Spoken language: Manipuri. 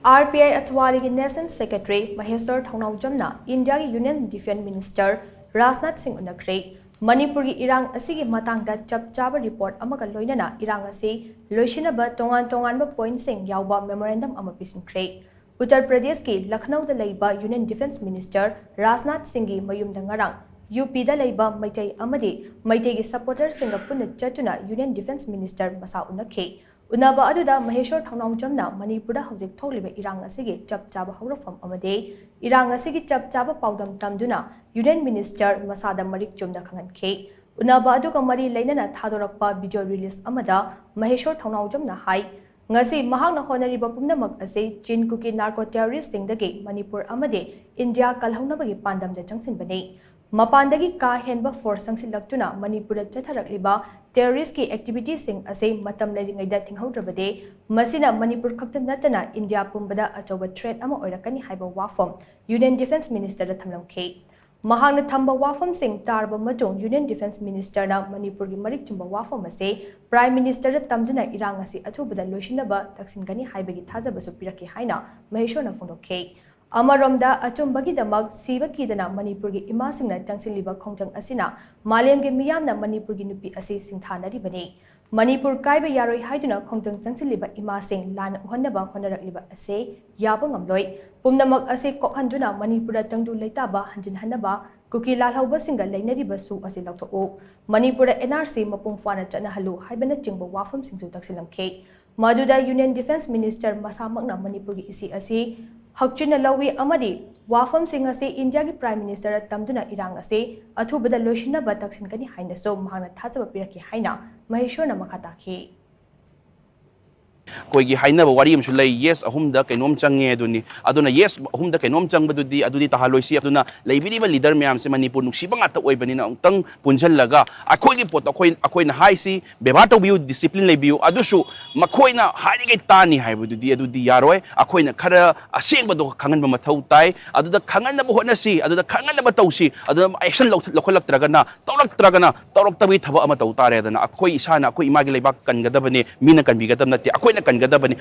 RPI Athawale National Secretary Maheshwar Thounaojam India Union Defence Minister Rajnath Singh unakre Manipuri Irang Asi matangda chap chaba report amaga loinana Irang Asi Loisinaba tonaganba point Singh Yaoba Memorandum ama Pisinkhre Uttar Pradesh ki Lucknow da leiba Union Defence Minister Rajnath Singh mayum dangarang UP da leiba Maitai amadi Maitai gi supporter Singh punna chatuna Union Defence Minister masa unakhe Unaba aduda Maheshwar Thounaojam Manipur hojik thokliba Irang Asi chap chaba hawrafam amade Irang Asi chap chaba paudam tamduna Union Minister masada marik chumda khangankhe Unaba aduga mari leinana thadorakpa video release amada Maheshwar Thounaojam hai ngasi mahakna honariba pumnamak ase Chin kuki narco terrorist singdagi Manipur amade India kalhaunabagi pandamda changsinbane Mapandagi ka henba force sangsilaktuna Manipur chatharakliba terrorist ki activities sing ase matam leringaida thinghodrabade masina Manipur khakta natana India pumbada achoba threat ama oirakani haiba wafam Union Defence Minister da thamlamkhe mahakna thamba wafam sing tarba matung Union Defence Minister na Manipur gi marik chumba wafam ase Prime Minister da tamduna Irang Asi athubada loishinnaba taksingani haibagi thajabasu piraki haina Maheshwar na phongdokhe Amaromda achumbagi damak siba kidana Manipur gi imasingna changsiliba khongjang asina malem gi miyamna Manipur gi nupi asi singthanari bane Manipur kaiba yaroi haiduna khongjang changsiliba imasing lan uhannaba honarakliba ase yaba ngamloi pumnamak ase kokhanduna Manipur tangdu leitaba hanjin hanaba kuki lalhauba singa leinariba su ase lautho Manipur NRC mapung fana chana halu haibana chingba wafam singju taksilamkhe Maduda Union Defence Minister masamakna Manipur gi isi ase Hakchina lawi amadi wafam sing ase India gi Prime Minister tamduna Irang ase athubada loishinnaba taksinkani haina so mahana thajaba piraki haina Maheshwar na makhatakhi Koigi hainaba wari amsu lei yes ahumda kainom change aduna yes ahumda kainom changba tahaloisi aduna leibiriba leader mayam se Manipur nuksiba ngata oibanina ongtang punjallaga akhoi pot akhoi na haisi bebar tawbiu discipline leibiu adusu makhoina hairige tani haibududi yaroi akhoi na khara asengba do khanganba mathau tai aduda khanganaba honasi aduda khanganaba tawsi aduda action lokholaktragana tawraktabi thaba ama taw tare adana akhoi isana akhoi imagi leibak kangadabane mina kanbigadam nati akhoi kangadabani